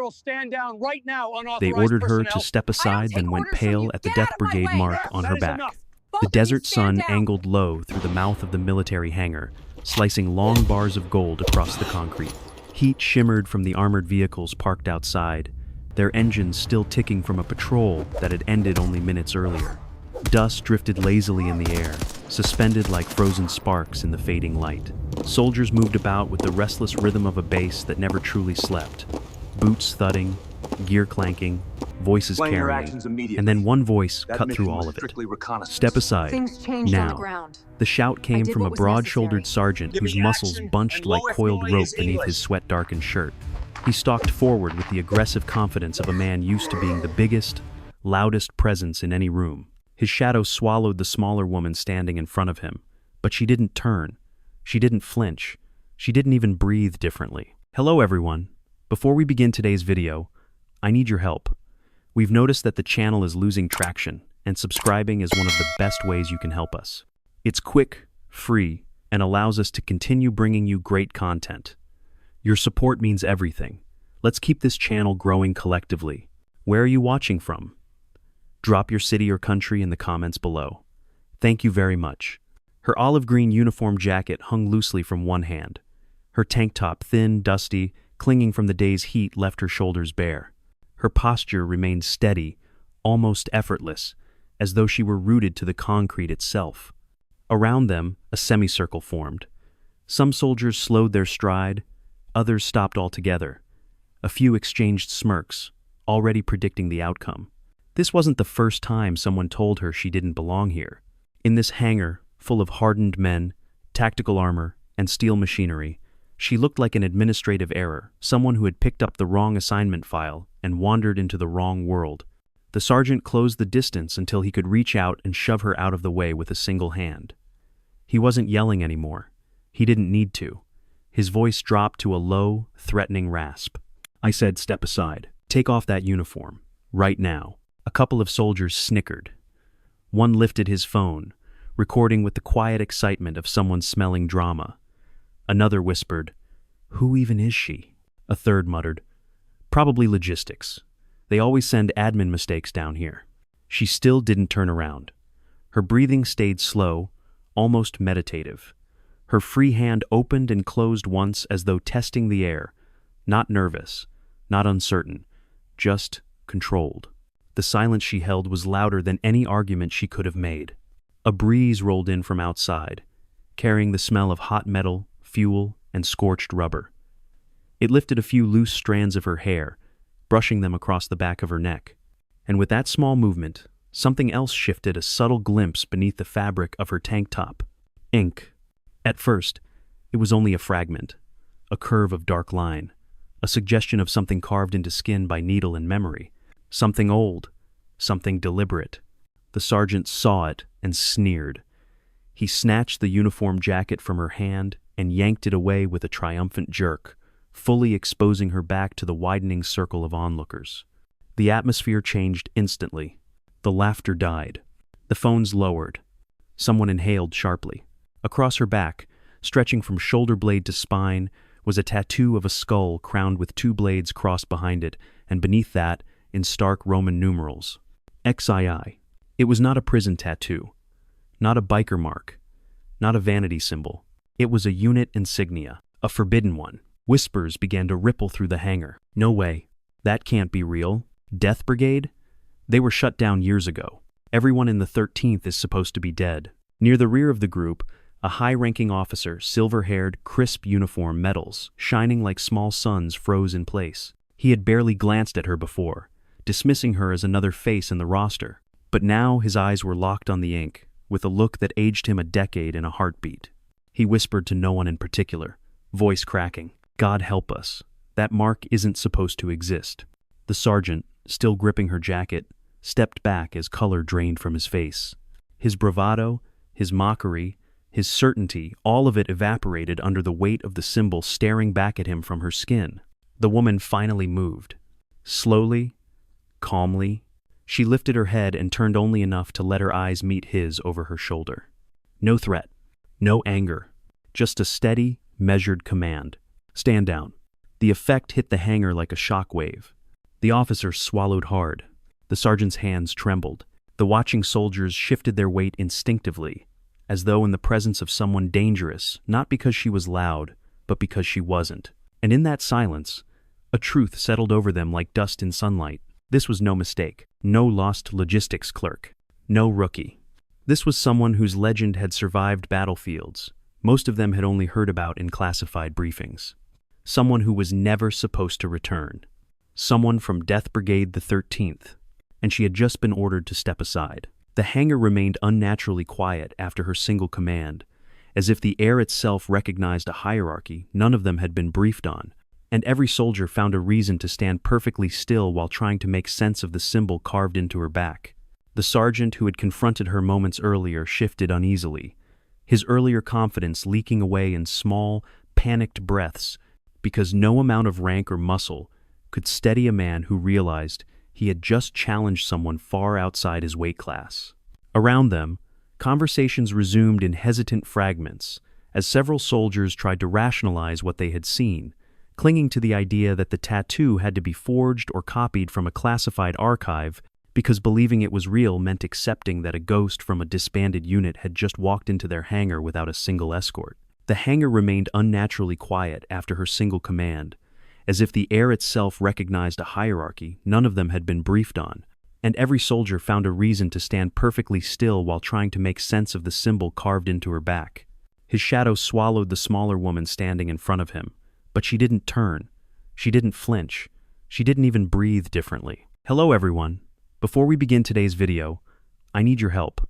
will stand down right now, unauthorized They ordered her personnel. to step aside, then went pale at the Get death out of my brigade way. mark Yes, on that her is back. enough. Both The of you desert stand sun down. angled low through the mouth of the military hangar, slicing long bars of gold across the concrete. Heat shimmered from the armored vehicles parked outside, their engines still ticking from a patrol that had ended only minutes earlier. Dust drifted lazily in the air, suspended like frozen sparks in the fading light. Soldiers moved about with the restless rhythm of a base that never truly slept. Boots thudding, gear clanking, voices carrying, and then one voice cut through all of it. Step aside. Things changed on the Now. ground. The shout came did from what a was broad-shouldered necessary. sergeant Give me whose muscles action bunched and like low coiled FOA rope is beneath English. his sweat-darkened shirt. He stalked forward with the aggressive confidence of a man used to being the biggest, loudest presence in any room. His shadow swallowed the smaller woman standing in front of him, but she didn't turn. She didn't flinch. She didn't even breathe differently. Hello, everyone. Before we begin today's video, I need your help. We've noticed that the channel is losing traction, and subscribing is one of the best ways you can help us. It's quick, free, and allows us to continue bringing you great content. Your support means everything. Let's keep this channel growing collectively. Where are you watching from? Drop your city or country in the comments below. Thank you very much. Her olive green uniform jacket hung loosely from one hand. Her tank top, thin, dusty, clinging from the day's heat, left her shoulders bare. Her posture remained steady, almost effortless, as though she were rooted to the concrete itself. Around them, a semicircle formed. Some soldiers slowed their stride, others stopped altogether. A few exchanged smirks, already predicting the outcome. This wasn't the first time someone told her she didn't belong here. In this hangar, full of hardened men, tactical armor, and steel machinery, she looked like an administrative error, someone who had picked up the wrong assignment file and wandered into the wrong world. The sergeant closed the distance until he could reach out and shove her out of the way with a single hand. He wasn't yelling anymore. He didn't need to. His voice dropped to a low, threatening rasp. I said, step aside. Take off that uniform. Right now. A couple of soldiers snickered. One lifted his phone, recording with the quiet excitement of someone smelling drama. Another whispered, "Who even is she?" A third muttered, "Probably logistics. They always send admin mistakes down here." She still didn't turn around. Her breathing stayed slow, almost meditative. Her free hand opened and closed once as though testing the air, not nervous, not uncertain, just controlled. The silence she held was louder than any argument she could have made. A breeze rolled in from outside, carrying the smell of hot metal, fuel, and scorched rubber. It lifted a few loose strands of her hair, brushing them across the back of her neck. And with that small movement, something else shifted, a subtle glimpse beneath the fabric of her tank top. Ink. At first, it was only a fragment, a curve of dark line, a suggestion of something carved into skin by needle and memory. Something old, something deliberate. The sergeant saw it and sneered. He snatched the uniform jacket from her hand and yanked it away with a triumphant jerk, fully exposing her back to the widening circle of onlookers. The atmosphere changed instantly. The laughter died. The phones lowered. Someone inhaled sharply. Across her back, stretching from shoulder blade to spine, was a tattoo of a skull crowned with two blades crossed behind it, and beneath that, in stark Roman numerals, XII. It was not a prison tattoo, not a biker mark, not a vanity symbol. It was a unit insignia, a forbidden one. Whispers began to ripple through the hangar. No way. That can't be real. Death Brigade? They were shut down years ago. Everyone in the 13th is supposed to be dead. Near the rear of the group, a high-ranking officer, silver-haired, crisp uniform, medals, shining like small suns, froze in place. He had barely glanced at her before, dismissing her as another face in the roster. But now his eyes were locked on the ink, with a look that aged him a decade in a heartbeat. He whispered to no one in particular, voice cracking, "God help us. That mark isn't supposed to exist." The sergeant, still gripping her jacket, stepped back as color drained from his face. His bravado, his mockery, his certainty, all of it evaporated under the weight of the symbol staring back at him from her skin. The woman finally moved. Slowly, calmly, she lifted her head and turned only enough to let her eyes meet his over her shoulder. No threat, no anger, just a steady, measured command. "Stand down." The effect hit the hangar like a shockwave. The officer swallowed hard. The sergeant's hands trembled. The watching soldiers shifted their weight instinctively, as though in the presence of someone dangerous, not because she was loud, but because she wasn't. And in that silence, a truth settled over them like dust in sunlight. This was no mistake, no lost logistics clerk, no rookie. This was someone whose legend had survived battlefields, most of them had only heard about in classified briefings. Someone who was never supposed to return. Someone from Death Brigade the 13th, and she had just been ordered to step aside. The hangar remained unnaturally quiet after her single command, as if the air itself recognized a hierarchy none of them had been briefed on, and every soldier found a reason to stand perfectly still while trying to make sense of the symbol carved into her back. The sergeant who had confronted her moments earlier shifted uneasily, his earlier confidence leaking away in small, panicked breaths, because no amount of rank or muscle could steady a man who realized he had just challenged someone far outside his weight class. Around them, conversations resumed in hesitant fragments, as several soldiers tried to rationalize what they had seen, clinging to the idea that the tattoo had to be forged or copied from a classified archive because believing it was real meant accepting that a ghost from a disbanded unit had just walked into their hangar without a single escort. The hangar remained unnaturally quiet after her single command, as if the air itself recognized a hierarchy none of them had been briefed on, and every soldier found a reason to stand perfectly still while trying to make sense of the symbol carved into her back. His shadow swallowed the smaller woman standing in front of him, but she didn't turn. She didn't flinch. She didn't even breathe differently. Hello everyone. Before we begin today's video, I need your help.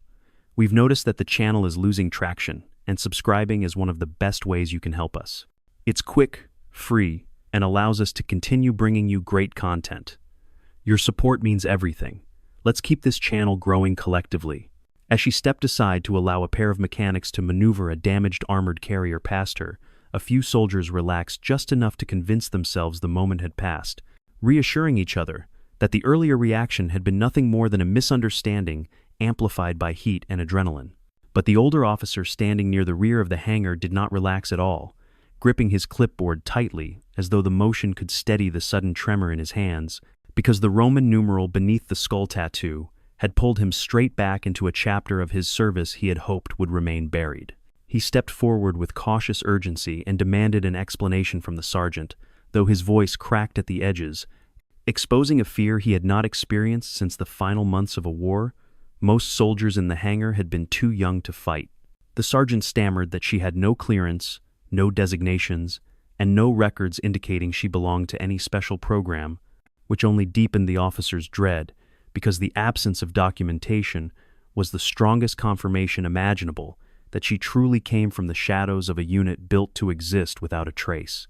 We've noticed that the channel is losing traction, and subscribing is one of the best ways you can help us. It's quick, free, and allows us to continue bringing you great content. Your support means everything. Let's keep this channel growing collectively. As she stepped aside to allow a pair of mechanics to maneuver a damaged armored carrier past her, a few soldiers relaxed just enough to convince themselves the moment had passed, reassuring each other that the earlier reaction had been nothing more than a misunderstanding amplified by heat and adrenaline. But the older officer standing near the rear of the hangar did not relax at all, gripping his clipboard tightly as though the motion could steady the sudden tremor in his hands, because the Roman numeral beneath the skull tattoo had pulled him straight back into a chapter of his service he had hoped would remain buried. He stepped forward with cautious urgency and demanded an explanation from the sergeant, though his voice cracked at the edges, exposing a fear he had not experienced since the final months of a war. Most soldiers in the hangar had been too young to fight. The sergeant stammered that she had no clearance, no designations, and no records indicating she belonged to any special program, which only deepened the officer's dread, because the absence of documentation was the strongest confirmation imaginable that she truly came from the shadows of a unit built to exist without a trace.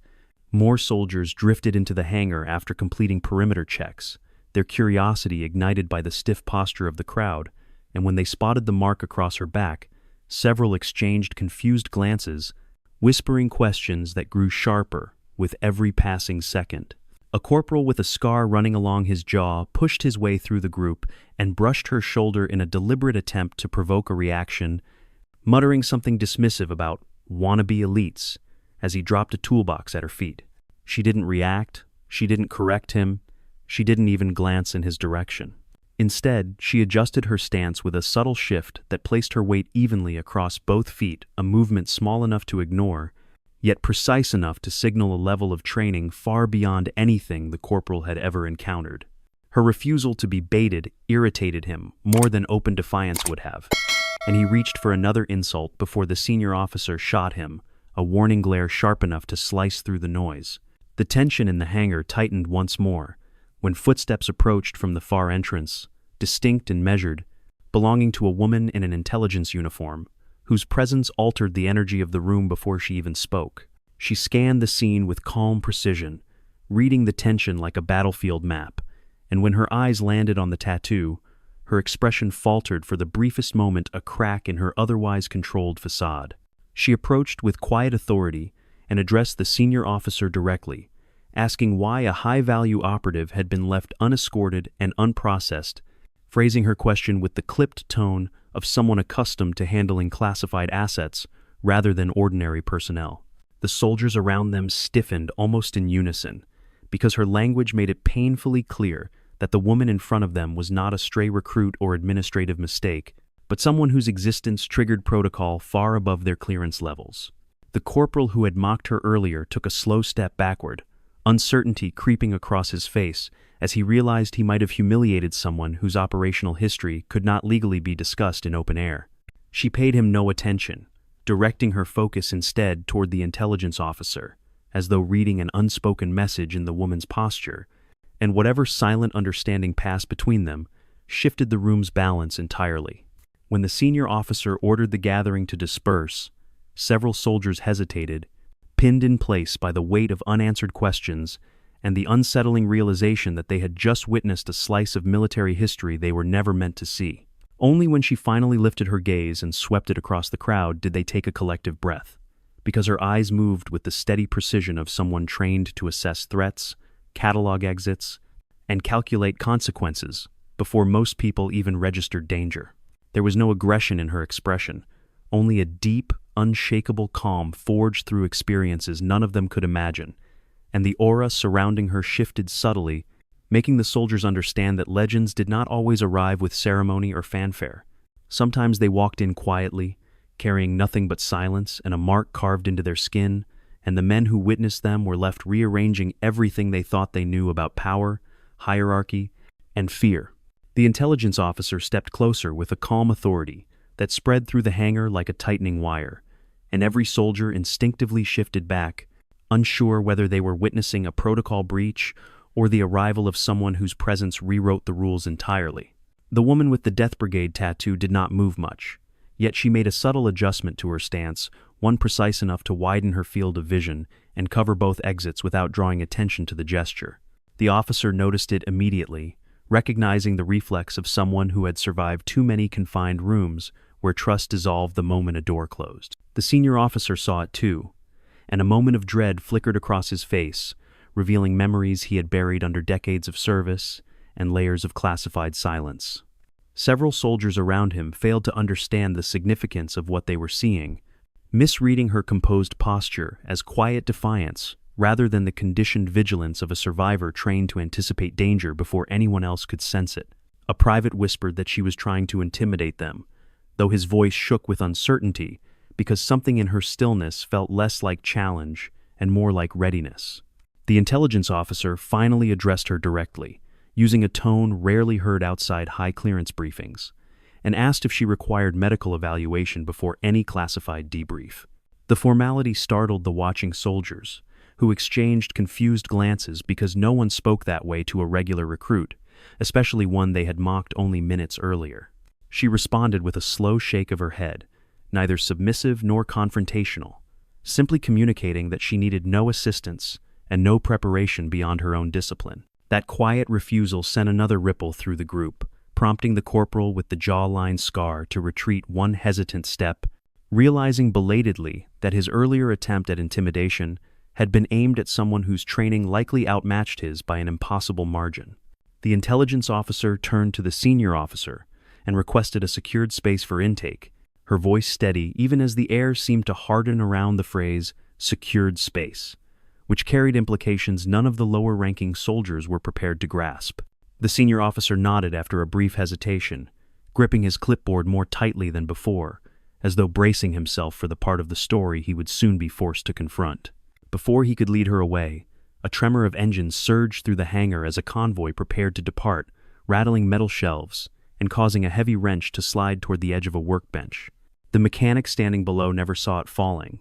More soldiers drifted into the hangar after completing perimeter checks, their curiosity ignited by the stiff posture of the crowd, and when they spotted the mark across her back, several exchanged confused glances, whispering questions that grew sharper with every passing second. A corporal with a scar running along his jaw pushed his way through the group and brushed her shoulder in a deliberate attempt to provoke a reaction, muttering something dismissive about wannabe elites as he dropped a toolbox at her feet. She didn't react, she didn't correct him, she didn't even glance in his direction. Instead, she adjusted her stance with a subtle shift that placed her weight evenly across both feet, a movement small enough to ignore, yet precise enough to signal a level of training far beyond anything the corporal had ever encountered. Her refusal to be baited irritated him more than open defiance would have, and he reached for another insult before the senior officer shot him, a warning glare sharp enough to slice through the noise. The tension in the hangar tightened once more, when footsteps approached from the far entrance, distinct and measured, belonging to a woman in an intelligence uniform, whose presence altered the energy of the room before she even spoke. She scanned the scene with calm precision, reading the tension like a battlefield map, and when her eyes landed on the tattoo, her expression faltered for the briefest moment, a crack in her otherwise controlled facade. She approached with quiet authority and addressed the senior officer directly, asking why a high-value operative had been left unescorted and unprocessed, phrasing her question with the clipped tone of someone accustomed to handling classified assets rather than ordinary personnel. The soldiers around them stiffened almost in unison, because her language made it painfully clear that the woman in front of them was not a stray recruit or administrative mistake, but someone whose existence triggered protocol far above their clearance levels. The corporal who had mocked her earlier took a slow step backward, uncertainty creeping across his face as he realized he might have humiliated someone whose operational history could not legally be discussed in open air. She paid him no attention, directing her focus instead toward the intelligence officer, as though reading an unspoken message in the woman's posture, and whatever silent understanding passed between them shifted the room's balance entirely. When the senior officer ordered the gathering to disperse, several soldiers hesitated, pinned in place by the weight of unanswered questions and the unsettling realization that they had just witnessed a slice of military history they were never meant to see. Only when she finally lifted her gaze and swept it across the crowd did they take a collective breath, because her eyes moved with the steady precision of someone trained to assess threats, catalog exits, and calculate consequences before most people even registered danger. There was no aggression in her expression, only a deep, unshakable calm forged through experiences none of them could imagine, and the aura surrounding her shifted subtly, making the soldiers understand that legends did not always arrive with ceremony or fanfare. Sometimes they walked in quietly, carrying nothing but silence and a mark carved into their skin, and the men who witnessed them were left rearranging everything they thought they knew about power, hierarchy, and fear. The intelligence officer stepped closer with a calm authority that spread through the hangar like a tightening wire, and every soldier instinctively shifted back, unsure whether they were witnessing a protocol breach or the arrival of someone whose presence rewrote the rules entirely. The woman with the Death Brigade tattoo did not move much, yet she made a subtle adjustment to her stance, one precise enough to widen her field of vision and cover both exits without drawing attention to the gesture. The officer noticed it immediately, recognizing the reflex of someone who had survived too many confined rooms where trust dissolved the moment a door closed. The senior officer saw it too, and a moment of dread flickered across his face, revealing memories he had buried under decades of service and layers of classified silence. Several soldiers around him failed to understand the significance of what they were seeing, misreading her composed posture as quiet defiance rather than the conditioned vigilance of a survivor trained to anticipate danger before anyone else could sense it. A private whispered that she was trying to intimidate them, though his voice shook with uncertainty because something in her stillness felt less like challenge and more like readiness. The intelligence officer finally addressed her directly, using a tone rarely heard outside high-clearance briefings, and asked if she required medical evaluation before any classified debrief. The formality startled the watching soldiers, who exchanged confused glances because no one spoke that way to a regular recruit, especially one they had mocked only minutes earlier. She responded with a slow shake of her head, neither submissive nor confrontational, simply communicating that she needed no assistance and no preparation beyond her own discipline. That quiet refusal sent another ripple through the group, prompting the corporal with the jawline scar to retreat one hesitant step, realizing belatedly that his earlier attempt at intimidation had been aimed at someone whose training likely outmatched his by an impossible margin. The intelligence officer turned to the senior officer and requested a secured space for intake, her voice steady even as the air seemed to harden around the phrase "secured space," which carried implications none of the lower-ranking soldiers were prepared to grasp. The senior officer nodded after a brief hesitation, gripping his clipboard more tightly than before, as though bracing himself for the part of the story he would soon be forced to confront. Before he could lead her away, a tremor of engines surged through the hangar as a convoy prepared to depart, rattling metal shelves and causing a heavy wrench to slide toward the edge of a workbench. The mechanic standing below never saw it falling,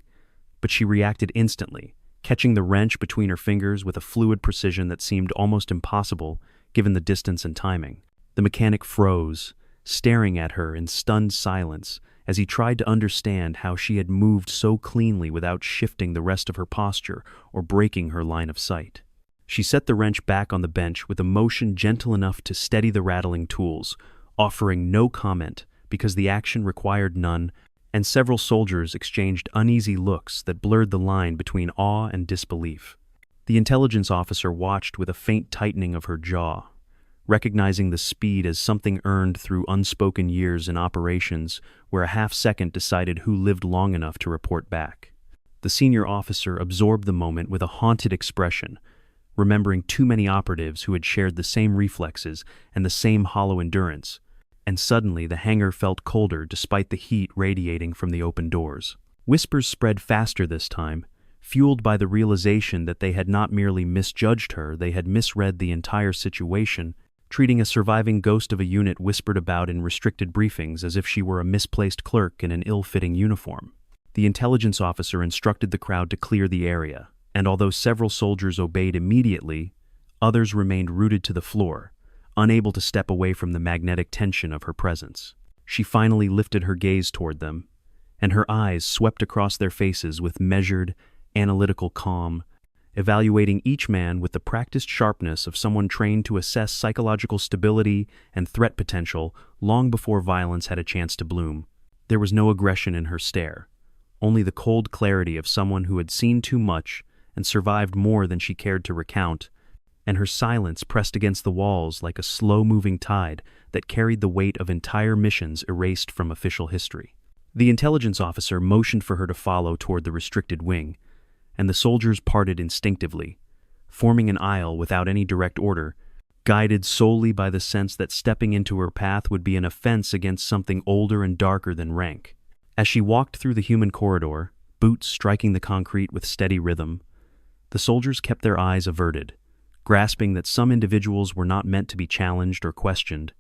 but she reacted instantly, catching the wrench between her fingers with a fluid precision that seemed almost impossible given the distance and timing. The mechanic froze, staring at her in stunned silence as he tried to understand how she had moved so cleanly without shifting the rest of her posture or breaking her line of sight. She set the wrench back on the bench with a motion gentle enough to steady the rattling tools, offering no comment because the action required none, and several soldiers exchanged uneasy looks that blurred the line between awe and disbelief. The intelligence officer watched with a faint tightening of her jaw, recognizing the speed as something earned through unspoken years in operations where a half-second decided who lived long enough to report back. The senior officer absorbed the moment with a haunted expression, remembering too many operatives who had shared the same reflexes and the same hollow endurance, and suddenly the hangar felt colder despite the heat radiating from the open doors. Whispers spread faster this time, fueled by the realization that they had not merely misjudged her, they had misread the entire situation, treating a surviving ghost of a unit whispered about in restricted briefings as if she were a misplaced clerk in an ill-fitting uniform. The intelligence officer instructed the crowd to clear the area, and although several soldiers obeyed immediately, others remained rooted to the floor, unable to step away from the magnetic tension of her presence. She finally lifted her gaze toward them, and her eyes swept across their faces with measured, analytical calm, evaluating each man with the practiced sharpness of someone trained to assess psychological stability and threat potential long before violence had a chance to bloom. There was no aggression in her stare, only the cold clarity of someone who had seen too much and survived more than she cared to recount, and her silence pressed against the walls like a slow-moving tide that carried the weight of entire missions erased from official history. The intelligence officer motioned for her to follow toward the restricted wing, and the soldiers parted instinctively, forming an aisle without any direct order, guided solely by the sense that stepping into her path would be an offense against something older and darker than rank. As she walked through the human corridor, boots striking the concrete with steady rhythm, the soldiers kept their eyes averted, grasping that some individuals were not meant to be challenged or questioned,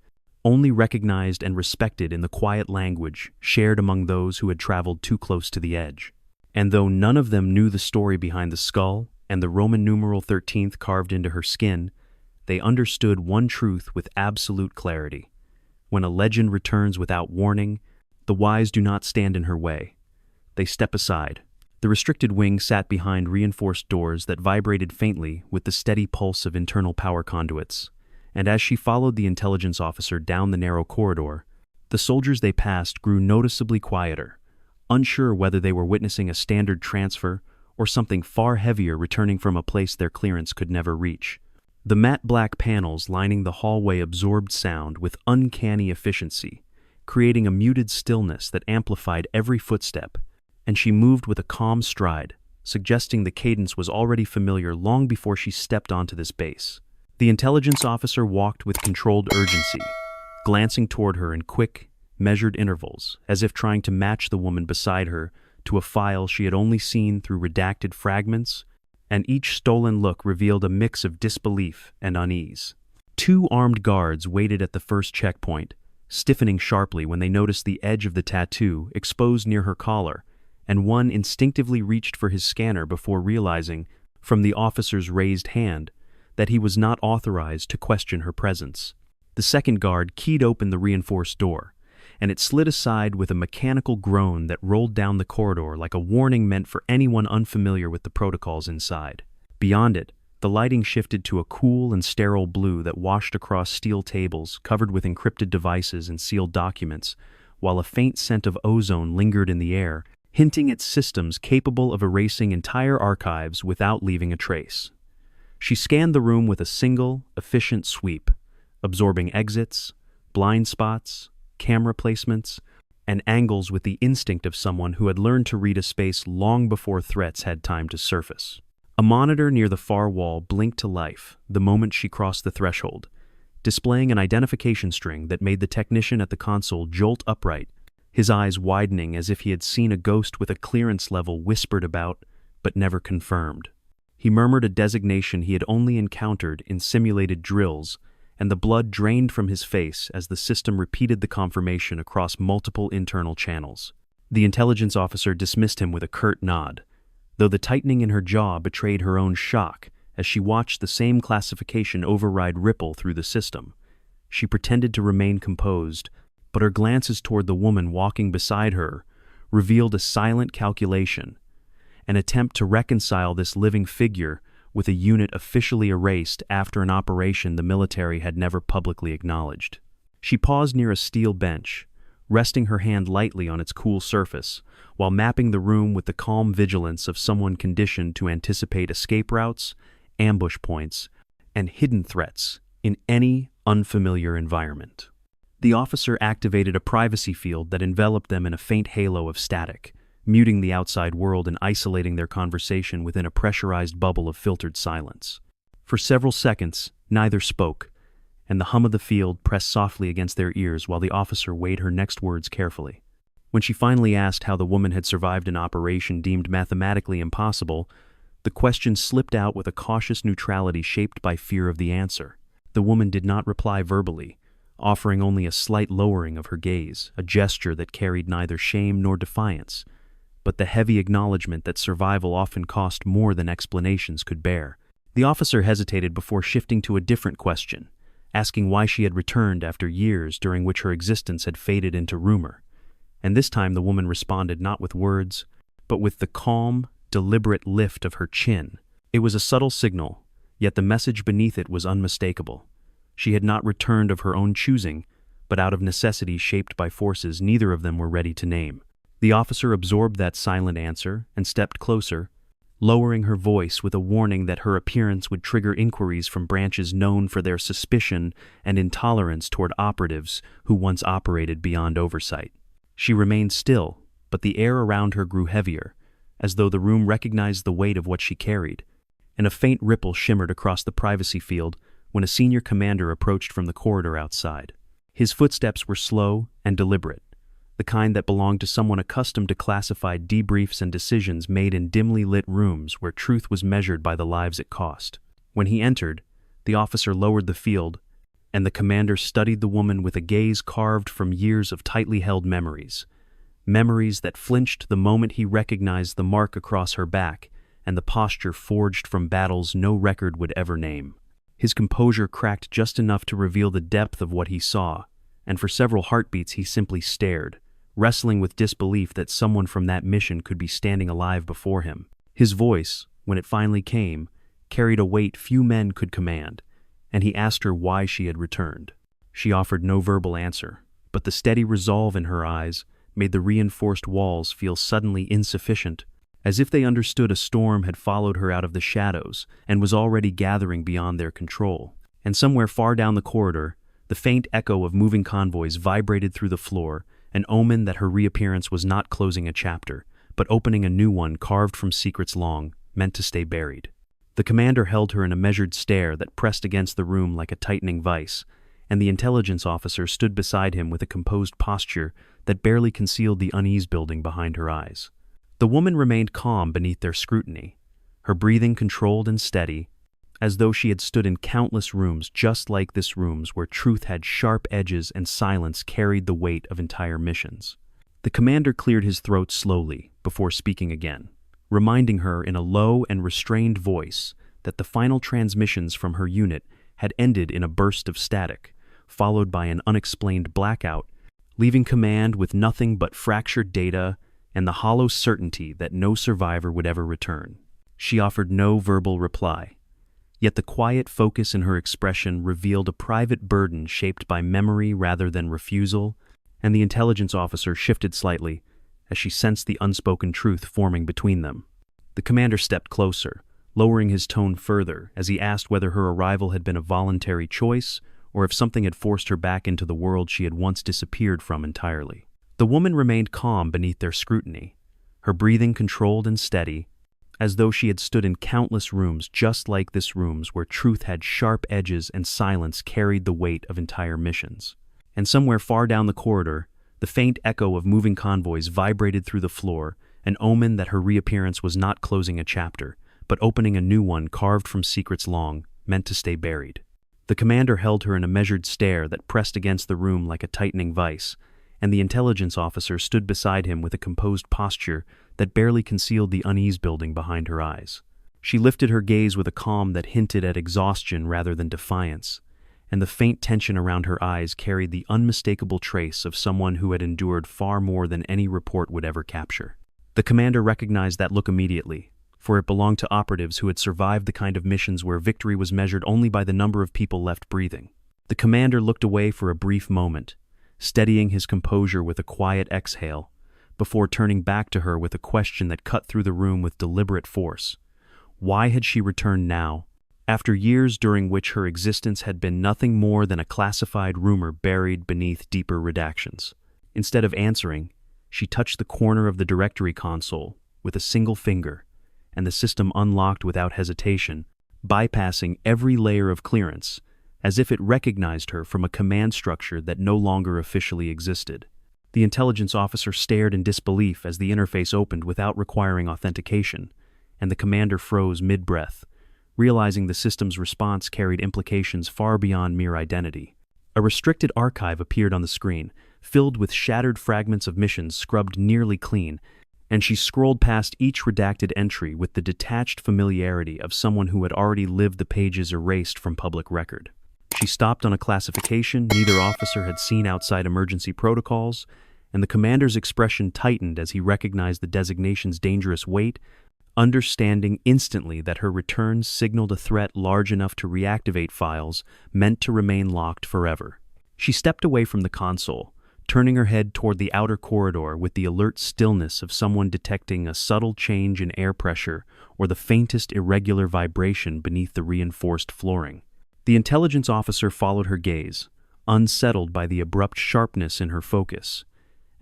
only recognized and respected in the quiet language shared among those who had traveled too close to the edge. And though none of them knew the story behind the skull and the Roman numeral 13th carved into her skin, they understood one truth with absolute clarity. When a legend returns without warning, the wise do not stand in her way. They step aside. The restricted wing sat behind reinforced doors that vibrated faintly with the steady pulse of internal power conduits, and as she followed the intelligence officer down the narrow corridor, the soldiers they passed grew noticeably quieter, unsure whether they were witnessing a standard transfer or something far heavier returning from a place their clearance could never reach. The matte black panels lining the hallway absorbed sound with uncanny efficiency, creating a muted stillness that amplified every footstep, and she moved with a calm stride, suggesting the cadence was already familiar long before she stepped onto this base. The intelligence officer walked with controlled urgency, glancing toward her in quick, measured intervals, as if trying to match the woman beside her to a file she had only seen through redacted fragments, and each stolen look revealed a mix of disbelief and unease. 2 armed guards waited at the first checkpoint, stiffening sharply when they noticed the edge of the tattoo exposed near her collar, and one instinctively reached for his scanner before realizing, from the officer's raised hand, that he was not authorized to question her presence. The second guard keyed open the reinforced door, and it slid aside with a mechanical groan that rolled down the corridor like a warning meant for anyone unfamiliar with the protocols inside. Beyond it, the lighting shifted to a cool and sterile blue that washed across steel tables covered with encrypted devices and sealed documents, while a faint scent of ozone lingered in the air, hinting at systems capable of erasing entire archives without leaving a trace. She scanned the room with a single, efficient sweep, absorbing exits, blind spots, camera placements, and angles with the instinct of someone who had learned to read a space long before threats had time to surface. A monitor near the far wall blinked to life the moment she crossed the threshold, displaying an identification string that made the technician at the console jolt upright, his eyes widening as if he had seen a ghost with a clearance level whispered about but never confirmed. He murmured a designation he had only encountered in simulated drills, and the blood drained from his face as the system repeated the confirmation across multiple internal channels. The intelligence officer dismissed him with a curt nod, though the tightening in her jaw betrayed her own shock as she watched the same classification override ripple through the system. She pretended to remain composed, but her glances toward the woman walking beside her revealed a silent calculation, an attempt to reconcile this living figure with a unit officially erased after an operation the military had never publicly acknowledged. She paused near a steel bench, resting her hand lightly on its cool surface, while mapping the room with the calm vigilance of someone conditioned to anticipate escape routes, ambush points, and hidden threats in any unfamiliar environment. The officer activated a privacy field that enveloped them in a faint halo of static, muting the outside world and isolating their conversation within a pressurized bubble of filtered silence. For several seconds, neither spoke, and the hum of the field pressed softly against their ears while the officer weighed her next words carefully. When she finally asked how the woman had survived an operation deemed mathematically impossible, the question slipped out with a cautious neutrality shaped by fear of the answer. The woman did not reply verbally, offering only a slight lowering of her gaze, a gesture that carried neither shame nor defiance, but the heavy acknowledgement that survival often cost more than explanations could bear. The officer hesitated before shifting to a different question, asking why she had returned after years during which her existence had faded into rumor. And this time the woman responded not with words, but with the calm, deliberate lift of her chin. It was a subtle signal, yet the message beneath it was unmistakable. She had not returned of her own choosing, but out of necessity shaped by forces neither of them were ready to name. The officer absorbed that silent answer and stepped closer, lowering her voice with a warning that her appearance would trigger inquiries from branches known for their suspicion and intolerance toward operatives who once operated beyond oversight. She remained still, but the air around her grew heavier, as though the room recognized the weight of what she carried, and a faint ripple shimmered across the privacy field when a senior commander approached from the corridor outside. His footsteps were slow and deliberate, the kind that belonged to someone accustomed to classified debriefs and decisions made in dimly lit rooms where truth was measured by the lives it cost. When he entered, the officer lowered the field, and the commander studied the woman with a gaze carved from years of tightly held memories that flinched the moment he recognized the mark across her back and the posture forged from battles no record would ever name. His composure cracked just enough to reveal the depth of what he saw, and for several heartbeats he simply stared, wrestling with disbelief that someone from that mission could be standing alive before him. His voice, when it finally came, carried a weight few men could command, and he asked her why she had returned. She offered no verbal answer, but the steady resolve in her eyes made the reinforced walls feel suddenly insufficient, as if they understood a storm had followed her out of the shadows and was already gathering beyond their control. And somewhere far down the corridor, the faint echo of moving convoys vibrated through the floor, an omen that her reappearance was not closing a chapter, but opening a new one carved from secrets long, meant to stay buried. The commander held her in a measured stare that pressed against the room like a tightening vice, and the intelligence officer stood beside him with a composed posture that barely concealed the unease building behind her eyes. The woman remained calm beneath their scrutiny, her breathing controlled and steady, as though she had stood in countless rooms just like this rooms where truth had sharp edges and silence carried the weight of entire missions. The commander cleared his throat slowly before speaking again, reminding her in a low and restrained voice that the final transmissions from her unit had ended in a burst of static, followed by an unexplained blackout, leaving command with nothing but fractured data and the hollow certainty that no survivor would ever return. She offered no verbal reply, yet the quiet focus in her expression revealed a private burden shaped by memory rather than refusal, and the intelligence officer shifted slightly as she sensed the unspoken truth forming between them. The commander stepped closer, lowering his tone further as he asked whether her arrival had been a voluntary choice or if something had forced her back into the world she had once disappeared from entirely. The woman remained calm beneath their scrutiny, her breathing controlled and steady, as though she had stood in countless rooms just like this rooms where truth had sharp edges and silence carried the weight of entire missions. And somewhere far down the corridor, the faint echo of moving convoys vibrated through the floor, an omen that her reappearance was not closing a chapter, but opening a new one carved from secrets long, meant to stay buried. The commander held her in a measured stare that pressed against the room like a tightening vice, and the intelligence officer stood beside him with a composed posture that barely concealed the unease building behind her eyes. She lifted her gaze with a calm that hinted at exhaustion rather than defiance, and the faint tension around her eyes carried the unmistakable trace of someone who had endured far more than any report would ever capture. The commander recognized that look immediately, for it belonged to operatives who had survived the kind of missions where victory was measured only by the number of people left breathing. The commander looked away for a brief moment, steadying his composure with a quiet exhale, before turning back to her with a question that cut through the room with deliberate force. Why had she returned now, after years during which her existence had been nothing more than a classified rumor buried beneath deeper redactions? Instead of answering, She touched the corner of the directory console with a single finger, and the system unlocked without hesitation, bypassing every layer of clearance, as if it recognized her from a command structure that no longer officially existed. The intelligence officer stared in disbelief as the interface opened without requiring authentication, and the commander froze mid-breath, realizing the system's response carried implications far beyond mere identity. A restricted archive appeared on the screen, filled with shattered fragments of missions scrubbed nearly clean, and she scrolled past each redacted entry with the detached familiarity of someone who had already lived the pages erased from public record. She stopped on a classification neither officer had seen outside emergency protocols, and the commander's expression tightened as he recognized the designation's dangerous weight, understanding instantly that her return signaled a threat large enough to reactivate files meant to remain locked forever. She stepped away from the console, turning her head toward the outer corridor with the alert stillness of someone detecting a subtle change in air pressure or the faintest irregular vibration beneath the reinforced flooring. The intelligence officer followed her gaze, unsettled by the abrupt sharpness in her focus,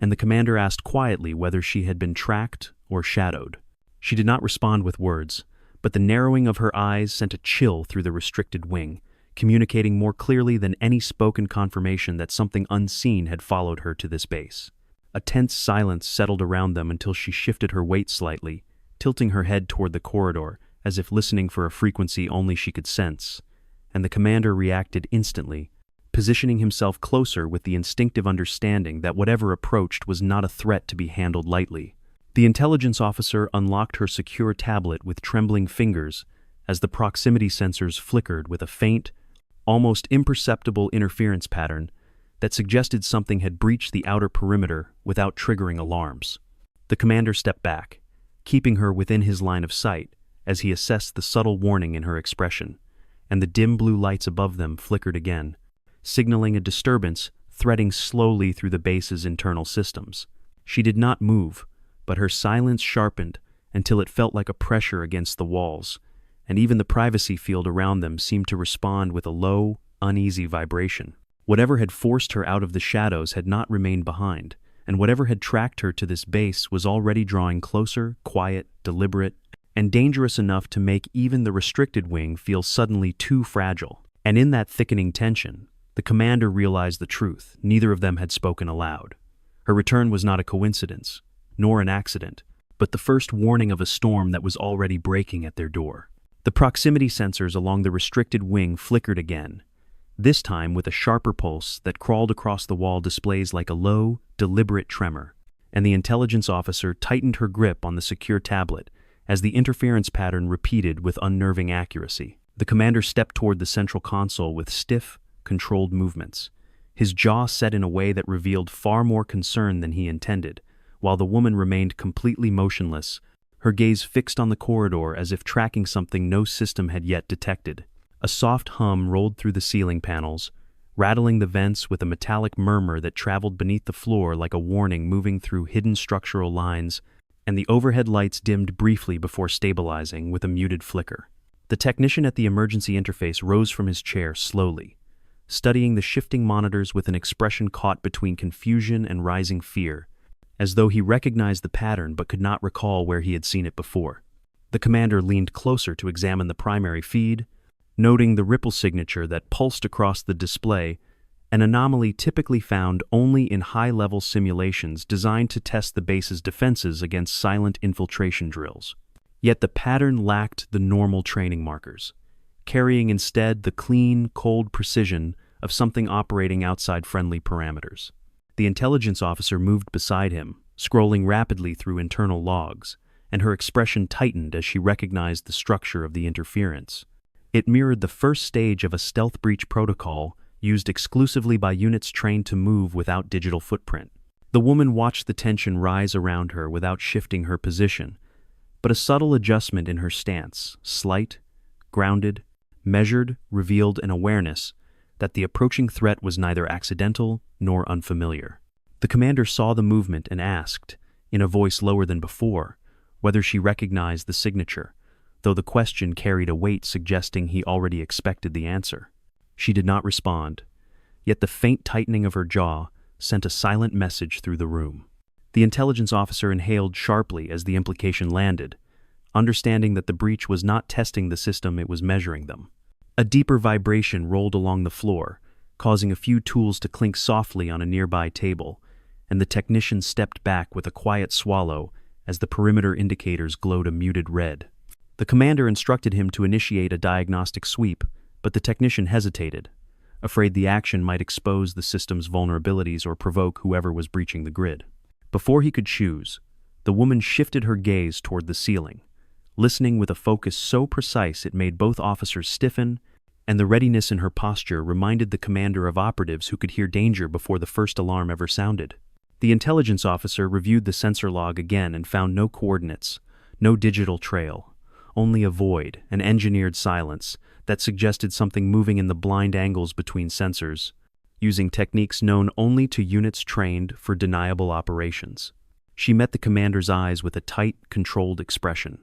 and the commander asked quietly whether she had been tracked or shadowed. She did not respond with words, but the narrowing of her eyes sent a chill through the restricted wing, communicating more clearly than any spoken confirmation that something unseen had followed her to this base. A tense silence settled around them until she shifted her weight slightly, tilting her head toward the corridor as if listening for a frequency only she could sense, and the commander reacted instantly, positioning himself closer with the instinctive understanding that whatever approached was not a threat to be handled lightly. The intelligence officer unlocked her secure tablet with trembling fingers as the proximity sensors flickered with a faint, almost imperceptible interference pattern that suggested something had breached the outer perimeter without triggering alarms. The commander stepped back, keeping her within his line of sight as he assessed the subtle warning in her expression, and the dim blue lights above them flickered again, signaling a disturbance threading slowly through the base's internal systems. She did not move, but her silence sharpened until it felt like a pressure against the walls, and even the privacy field around them seemed to respond with a low, uneasy vibration. Whatever had forced her out of the shadows had not remained behind, and whatever had tracked her to this base was already drawing closer, quiet, deliberate, and dangerous enough to make even the restricted wing feel suddenly too fragile. And in that thickening tension, the commander realized the truth. Neither of them had spoken aloud. Her return was not a coincidence, nor an accident, but the first warning of a storm that was already breaking at their door. The proximity sensors along the restricted wing flickered again, this time with a sharper pulse that crawled across the wall displays like a low, deliberate tremor, and the intelligence officer tightened her grip on the secure tablet as the interference pattern repeated with unnerving accuracy. The commander stepped toward the central console with stiff, controlled movements, his jaw set in a way that revealed far more concern than he intended, while the woman remained completely motionless, her gaze fixed on the corridor as if tracking something no system had yet detected. A soft hum rolled through the ceiling panels, rattling the vents with a metallic murmur that traveled beneath the floor like a warning moving through hidden structural lines, and the overhead lights dimmed briefly before stabilizing with a muted flicker. The technician at the emergency interface rose from his chair slowly, studying the shifting monitors with an expression caught between confusion and rising fear, as though he recognized the pattern but could not recall where he had seen it before. The commander leaned closer to examine the primary feed, noting the ripple signature that pulsed across the display, an anomaly typically found only in high-level simulations designed to test the base's defenses against silent infiltration drills. Yet the pattern lacked the normal training markers, carrying instead the clean, cold precision of something operating outside friendly parameters. The intelligence officer moved beside him, scrolling rapidly through internal logs, and her expression tightened as she recognized the structure of the interference. It mirrored the first stage of a stealth breach protocol used exclusively by units trained to move without digital footprint. The woman watched the tension rise around her without shifting her position, but a subtle adjustment in her stance, slight, grounded, measured, revealed an awareness that the approaching threat was neither accidental nor unfamiliar. The commander saw the movement and asked, in a voice lower than before, whether she recognized the signature, though the question carried a weight suggesting he already expected the answer. She did not respond, yet the faint tightening of her jaw sent a silent message through the room. The intelligence officer inhaled sharply as the implication landed, understanding that the breach was not testing the system, it was measuring them. A deeper vibration rolled along the floor, causing a few tools to clink softly on a nearby table, and the technician stepped back with a quiet swallow as the perimeter indicators glowed a muted red. The commander instructed him to initiate a diagnostic sweep, but the technician hesitated, afraid the action might expose the system's vulnerabilities or provoke whoever was breaching the grid. Before he could choose, the woman shifted her gaze toward the ceiling, listening with a focus so precise it made both officers stiffen, and the readiness in her posture reminded the commander of operatives who could hear danger before the first alarm ever sounded. The intelligence officer reviewed the sensor log again and found no coordinates, no digital trail, only a void, an engineered silence that suggested something moving in the blind angles between sensors, using techniques known only to units trained for deniable operations. She met the commander's eyes with a tight, controlled expression,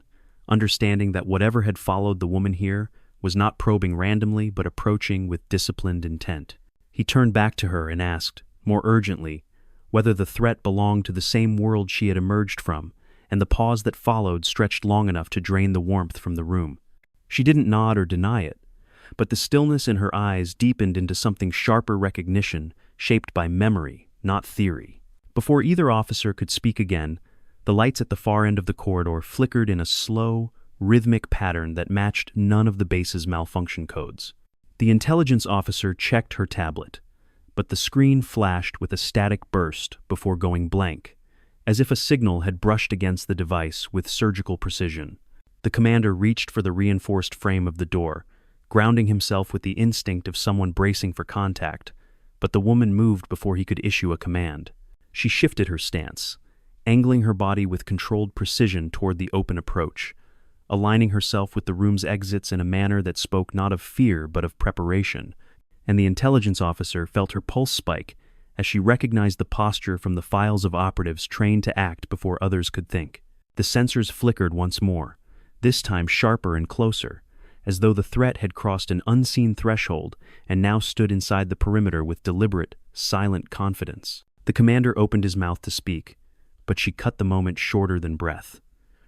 understanding that whatever had followed the woman here was not probing randomly but approaching with disciplined intent. He turned back to her and asked, more urgently, whether the threat belonged to the same world she had emerged from, and the pause that followed stretched long enough to drain the warmth from the room. She didn't nod or deny it, but the stillness in her eyes deepened into something sharper recognition, shaped by memory, not theory. Before either officer could speak again, the lights at the far end of the corridor flickered in a slow, rhythmic pattern that matched none of the base's malfunction codes. The intelligence officer checked her tablet, but the screen flashed with a static burst before going blank, as if a signal had brushed against the device with surgical precision. The commander reached for the reinforced frame of the door, grounding himself with the instinct of someone bracing for contact, but the woman moved before he could issue a command. She shifted her stance, angling her body with controlled precision toward the open approach, aligning herself with the room's exits in a manner that spoke not of fear but of preparation, and the intelligence officer felt her pulse spike as she recognized the posture from the files of operatives trained to act before others could think. The sensors flickered once more, this time sharper and closer, as though the threat had crossed an unseen threshold and now stood inside the perimeter with deliberate, silent confidence. The commander opened his mouth to speak, but she cut the moment shorter than breath.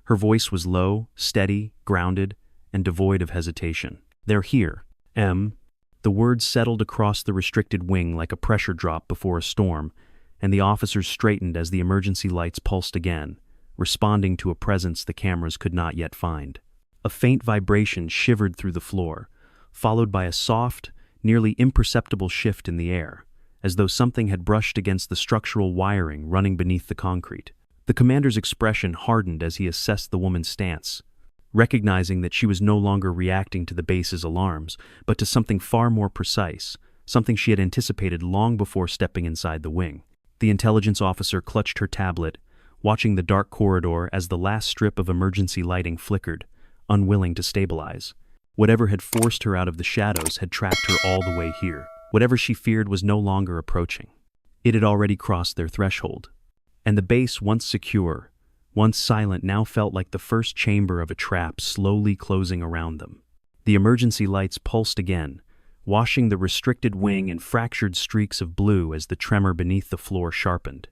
Her voice was low, steady, grounded, and devoid of hesitation. "They're here, M." The words settled across the restricted wing like a pressure drop before a storm, and the officers straightened as the emergency lights pulsed again, responding to a presence the cameras could not yet find. A faint vibration shivered through the floor, followed by a soft, nearly imperceptible shift in the air, as though something had brushed against the structural wiring running beneath the concrete. The commander's expression hardened as he assessed the woman's stance, recognizing that she was no longer reacting to the base's alarms, but to something far more precise, something she had anticipated long before stepping inside the wing. The intelligence officer clutched her tablet, watching the dark corridor as the last strip of emergency lighting flickered, unwilling to stabilize. Whatever had forced her out of the shadows had tracked her all the way here. Whatever she feared was no longer approaching. It had already crossed their threshold. And the base, once secure, once silent, now felt like the first chamber of a trap slowly closing around them. The emergency lights pulsed again, washing the restricted wing in fractured streaks of blue as the tremor beneath the floor sharpened.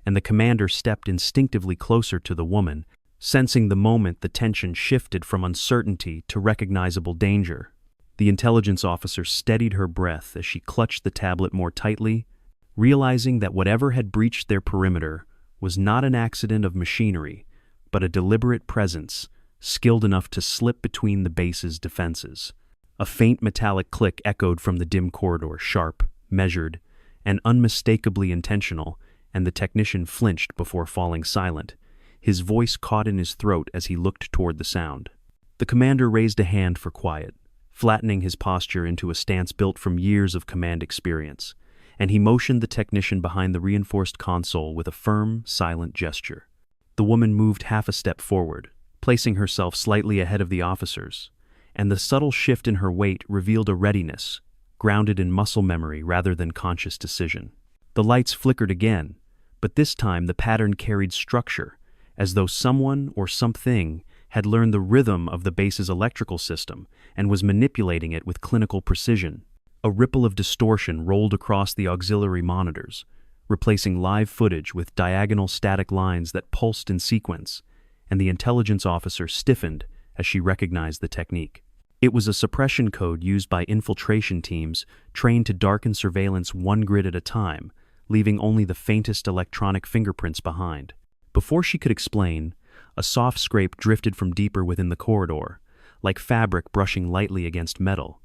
And the commander stepped instinctively closer to the woman, sensing the moment the tension shifted from uncertainty to recognizable danger. The intelligence officer steadied her breath as she clutched the tablet more tightly, realizing that whatever had breached their perimeter was not an accident of machinery, but a deliberate presence, skilled enough to slip between the base's defenses. A faint metallic click echoed from the dim corridor, sharp, measured, and unmistakably intentional, and the technician flinched before falling silent, his voice caught in his throat as he looked toward the sound. The commander raised a hand for quiet, flattening his posture into a stance built from years of command experience, and he motioned the technician behind the reinforced console with a firm, silent gesture. The woman moved half a step forward, placing herself slightly ahead of the officers, and the subtle shift in her weight revealed a readiness, grounded in muscle memory rather than conscious decision. The lights flickered again, but this time the pattern carried structure, as though someone or something had learned the rhythm of the base's electrical system and was manipulating it with clinical precision. A ripple of distortion rolled across the auxiliary monitors, replacing live footage with diagonal static lines that pulsed in sequence, and the intelligence officer stiffened as she recognized the technique. It was a suppression code used by infiltration teams trained to darken surveillance one grid at a time, leaving only the faintest electronic fingerprints behind. Before she could explain, a soft scrape drifted from deeper within the corridor, like fabric brushing lightly against metal,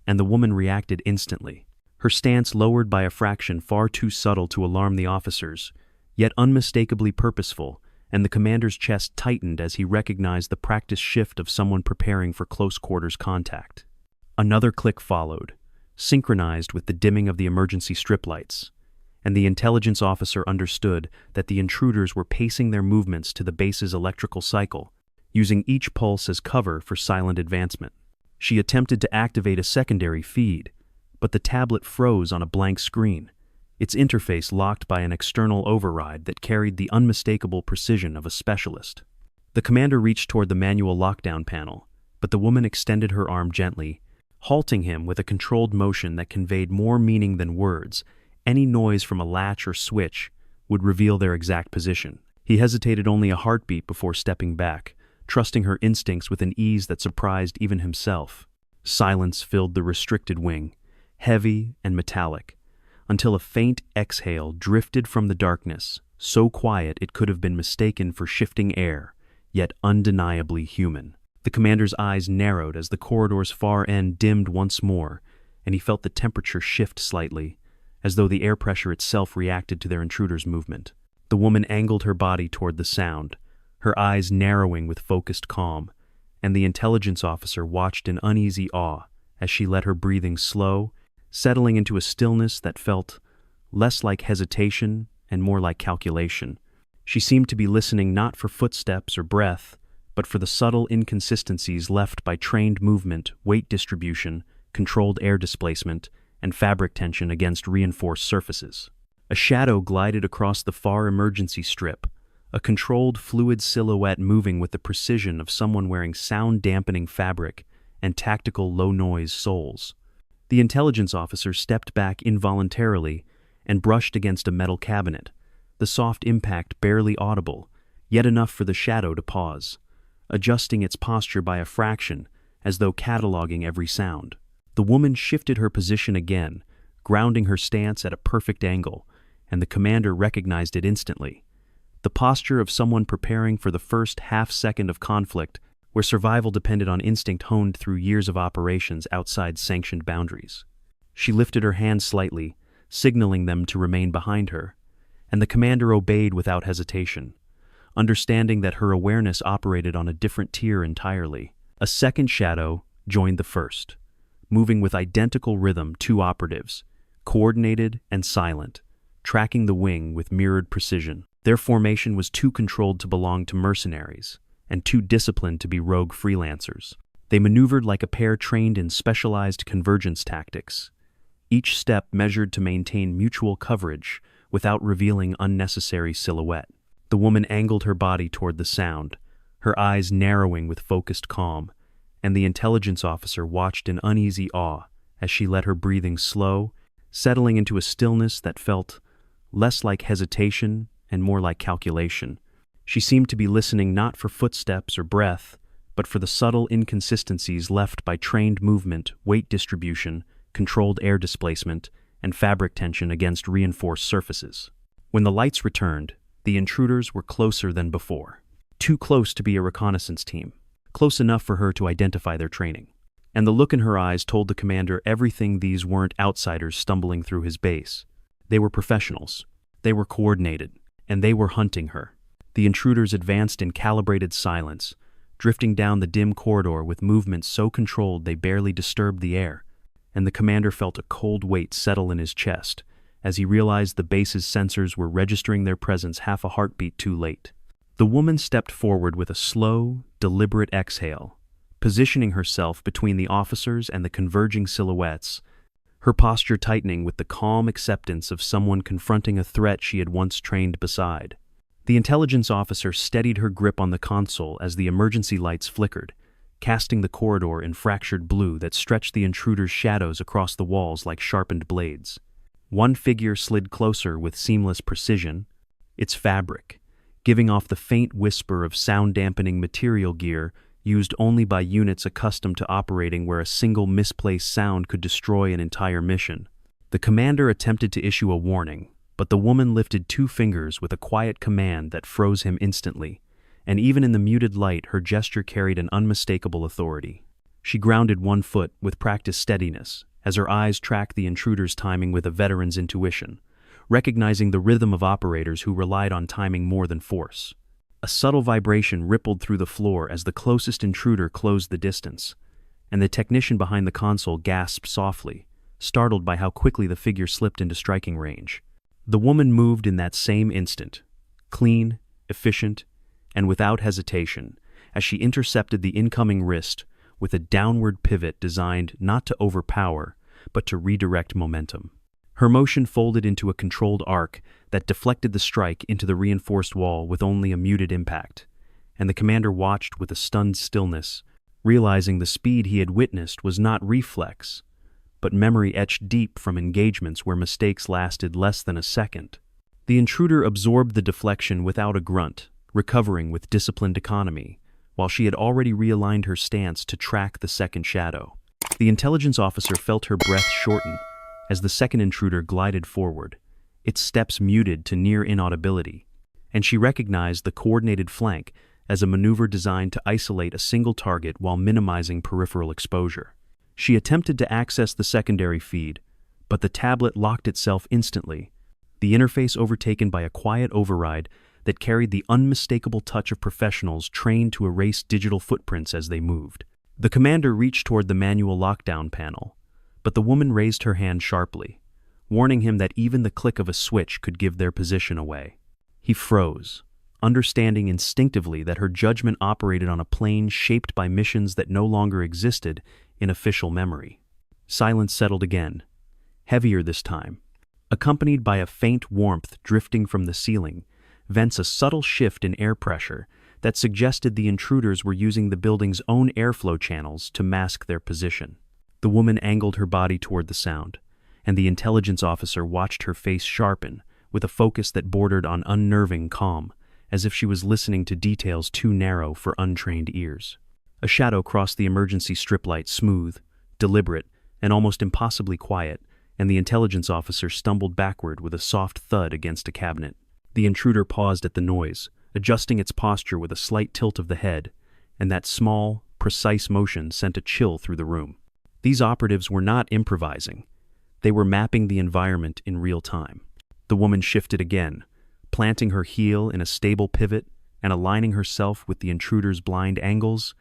and the woman reacted instantly. Her stance lowered by a fraction far too subtle to alarm the officers, yet unmistakably purposeful, and the commander's chest tightened as he recognized the practiced shift of someone preparing for close-quarters contact. Another click followed, synchronized with the dimming of the emergency strip lights, and the intelligence officer understood that the intruders were pacing their movements to the base's electrical cycle, using each pulse as cover for silent advancement. She attempted to activate a secondary feed, but the tablet froze on a blank screen, its interface locked by an external override that carried the unmistakable precision of a specialist. The commander reached toward the manual lockdown panel, but the woman extended her arm gently, halting him with a controlled motion that conveyed more meaning than words. Any noise from a latch or switch would reveal their exact position. He hesitated only a heartbeat before stepping back, trusting her instincts with an ease that surprised even himself. Silence filled the restricted wing, heavy and metallic, until a faint exhale drifted from the darkness, so quiet it could have been mistaken for shifting air, yet undeniably human. The commander's eyes narrowed as the corridor's far end dimmed once more, and he felt the temperature shift slightly, as though the air pressure itself reacted to their intruder's movement. The woman angled her body toward the sound, her eyes narrowing with focused calm, and the intelligence officer watched in uneasy awe as she let her breathing slow, settling into a stillness that felt less like hesitation and more like calculation. She seemed to be listening not for footsteps or breath, but for the subtle inconsistencies left by trained movement, weight distribution, controlled air displacement, and fabric tension against reinforced surfaces. A shadow glided across the far emergency strip, a controlled fluid silhouette moving with the precision of someone wearing sound-dampening fabric and tactical low-noise soles. The intelligence officer stepped back involuntarily and brushed against a metal cabinet, the soft impact barely audible, yet enough for the shadow to pause, adjusting its posture by a fraction as though cataloging every sound. The woman shifted her position again, grounding her stance at a perfect angle, and the commander recognized it instantly. The posture of someone preparing for the first half-second of conflict where survival depended on instinct honed through years of operations outside sanctioned boundaries. She lifted her hands slightly, signaling them to remain behind her, and the commander obeyed without hesitation, understanding that her awareness operated on a different tier entirely. A second shadow joined the first, moving with identical rhythm, two operatives, coordinated and silent, tracking the wing with mirrored precision. Their formation was too controlled to belong to mercenaries, and too disciplined to be rogue freelancers. They maneuvered like a pair trained in specialized convergence tactics, each step measured to maintain mutual coverage without revealing unnecessary silhouette. The woman angled her body toward the sound, her eyes narrowing with focused calm, and the intelligence officer watched in uneasy awe as she let her breathing slow, settling into a stillness that felt less like hesitation and more like calculation. She seemed to be listening not for footsteps or breath, but for the subtle inconsistencies left by trained movement, weight distribution, controlled air displacement, and fabric tension against reinforced surfaces. When the lights returned, the intruders were closer than before. Too close to be a reconnaissance team, close enough for her to identify their training. And the look in her eyes told the commander everything. These weren't outsiders stumbling through his base. They were professionals. They were coordinated, and they were hunting her. The intruders advanced in calibrated silence, drifting down the dim corridor with movements so controlled they barely disturbed the air, and the commander felt a cold weight settle in his chest as he realized the base's sensors were registering their presence half a heartbeat too late. The woman stepped forward with a slow, deliberate exhale, positioning herself between the officers and the converging silhouettes, her posture tightening with the calm acceptance of someone confronting a threat she had once trained beside. The intelligence officer steadied her grip on the console as the emergency lights flickered, casting the corridor in fractured blue that stretched the intruders' shadows across the walls like sharpened blades. One figure slid closer with seamless precision, its fabric, giving off the faint whisper of sound-dampening material gear used only by units accustomed to operating where a single misplaced sound could destroy an entire mission. The commander attempted to issue a warning, but the woman lifted 2 fingers with a quiet command that froze him instantly, and even in the muted light her gesture carried an unmistakable authority. She grounded one foot with practiced steadiness, as her eyes tracked the intruder's timing with a veteran's intuition, recognizing the rhythm of operators who relied on timing more than force. A subtle vibration rippled through the floor as the closest intruder closed the distance, and the technician behind the console gasped softly, startled by how quickly the figure slipped into striking range. The woman moved in that same instant, clean, efficient, and without hesitation, as she intercepted the incoming wrist with a downward pivot designed not to overpower, but to redirect momentum. Her motion folded into a controlled arc that deflected the strike into the reinforced wall with only a muted impact, and the commander watched with a stunned stillness, realizing the speed he had witnessed was not reflex, but memory etched deep from engagements where mistakes lasted less than a second. The intruder absorbed the deflection without a grunt, recovering with disciplined economy, while she had already realigned her stance to track the second shadow. The intelligence officer felt her breath shorten as the second intruder glided forward, its steps muted to near inaudibility, and she recognized the coordinated flank as a maneuver designed to isolate a single target while minimizing peripheral exposure. She attempted to access the secondary feed, but the tablet locked itself instantly, the interface overtaken by a quiet override that carried the unmistakable touch of professionals trained to erase digital footprints as they moved. The commander reached toward the manual lockdown panel, but the woman raised her hand sharply, warning him that even the click of a switch could give their position away. He froze, understanding instinctively that her judgment operated on a plane shaped by missions that no longer existed in official memory. Silence settled again, heavier this time, accompanied by a faint warmth drifting from the ceiling, vents a subtle shift in air pressure that suggested the intruders were using the building's own airflow channels to mask their position. The woman angled her body toward the sound, and the intelligence officer watched her face sharpen with a focus that bordered on unnerving calm, as if she was listening to details too narrow for untrained ears. A shadow crossed the emergency strip light, smooth, deliberate, and almost impossibly quiet, and the intelligence officer stumbled backward with a soft thud against a cabinet. The intruder paused at the noise, adjusting its posture with a slight tilt of the head, and that small, precise motion sent a chill through the room. These operatives were not improvising. They were mapping the environment in real time. The woman shifted again, planting her heel in a stable pivot and aligning herself with the intruder's blind angles,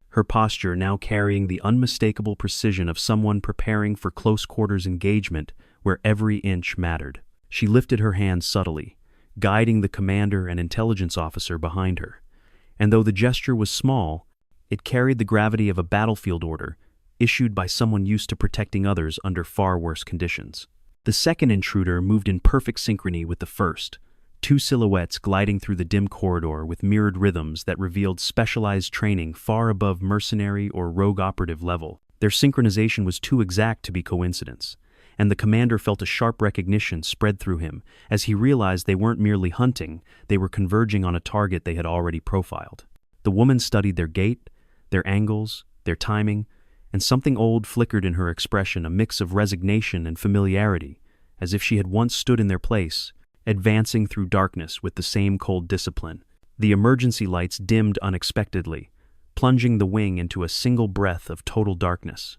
her posture now carrying the unmistakable precision of someone preparing for close-quarters engagement where every inch mattered. She lifted her hand subtly, guiding the commander and intelligence officer behind her, and though the gesture was small, it carried the gravity of a battlefield order issued by someone used to protecting others under far worse conditions. The second intruder moved in perfect synchrony with the first, 2 silhouettes gliding through the dim corridor with mirrored rhythms that revealed specialized training far above mercenary or rogue operative level. Their synchronization was too exact to be coincidence, and the commander felt a sharp recognition spread through him as he realized they weren't merely hunting, they were converging on a target they had already profiled. The woman studied their gait, their angles, their timing, and something old flickered in her expression, a mix of resignation and familiarity, as if she had once stood in their place, advancing through darkness with the same cold discipline. The emergency lights dimmed unexpectedly, plunging the wing into a single breath of total darkness.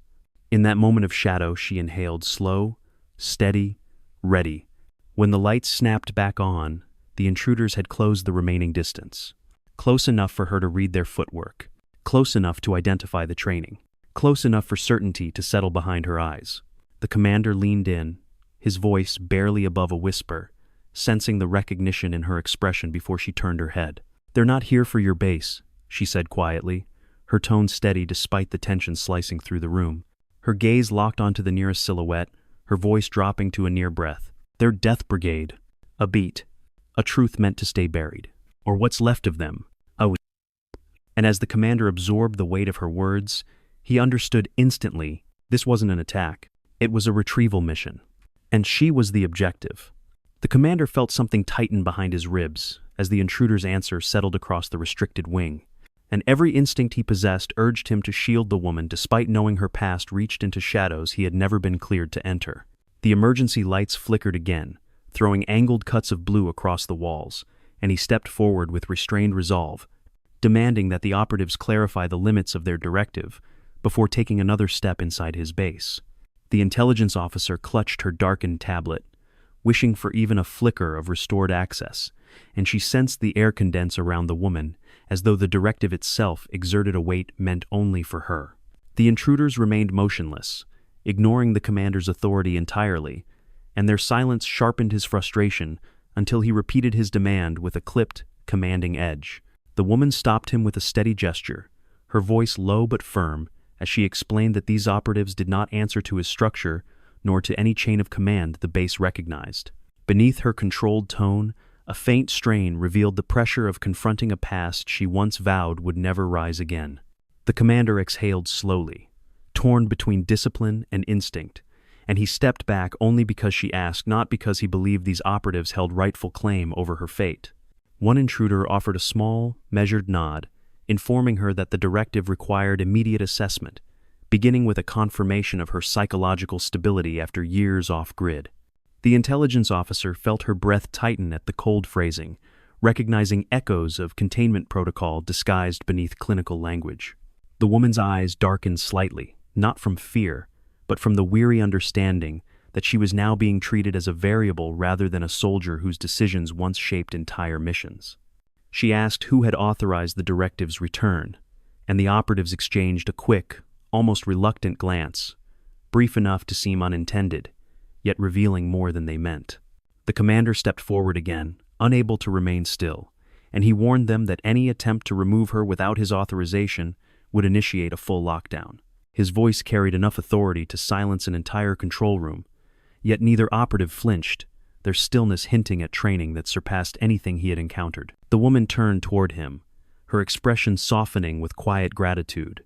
In that moment of shadow, she inhaled slow, steady, ready. When the lights snapped back on, the intruders had closed the remaining distance. Close enough for her to read their footwork, close enough to identify the training, close enough for certainty to settle behind her eyes. The commander leaned in, his voice barely above a whisper, sensing the recognition in her expression before she turned her head. "They're not here for your base," she said quietly, her tone steady despite the tension slicing through the room. Her gaze locked onto the nearest silhouette, her voice dropping to a near breath. "They're Death Brigade." A beat. A truth meant to stay buried. Or what's left of them. Oh. And as the commander absorbed the weight of her words, he understood instantly this wasn't an attack. It was a retrieval mission. And she was the objective. The commander felt something tighten behind his ribs as the intruder's answer settled across the restricted wing, and every instinct he possessed urged him to shield the woman despite knowing her past reached into shadows he had never been cleared to enter. The emergency lights flickered again, throwing angled cuts of blue across the walls, and he stepped forward with restrained resolve, demanding that the operatives clarify the limits of their directive before taking another step inside his base. The intelligence officer clutched her darkened tablet, wishing for even a flicker of restored access, and she sensed the air condense around the woman as though the directive itself exerted a weight meant only for her. The intruders remained motionless, ignoring the commander's authority entirely, and their silence sharpened his frustration until he repeated his demand with a clipped, commanding edge. The woman stopped him with a steady gesture, her voice low but firm, as she explained that these operatives did not answer to his structure nor to any chain of command the base recognized. Beneath her controlled tone, a faint strain revealed the pressure of confronting a past she once vowed would never rise again. The commander exhaled slowly, torn between discipline and instinct, and he stepped back only because she asked, not because he believed these operatives held rightful claim over her fate. One intruder offered a small, measured nod, informing her that the directive required immediate assessment, beginning with a confirmation of her psychological stability after years off-grid. The intelligence officer felt her breath tighten at the cold phrasing, recognizing echoes of containment protocol disguised beneath clinical language. The woman's eyes darkened slightly, not from fear, but from the weary understanding that she was now being treated as a variable rather than a soldier whose decisions once shaped entire missions. She asked who had authorized the directive's return, and the operatives exchanged a quick, almost reluctant glance, brief enough to seem unintended, yet revealing more than they meant. The commander stepped forward again, unable to remain still, and he warned them that any attempt to remove her without his authorization would initiate a full lockdown. His voice carried enough authority to silence an entire control room, yet neither operative flinched, their stillness hinting at training that surpassed anything he had encountered. The woman turned toward him, her expression softening with quiet gratitude,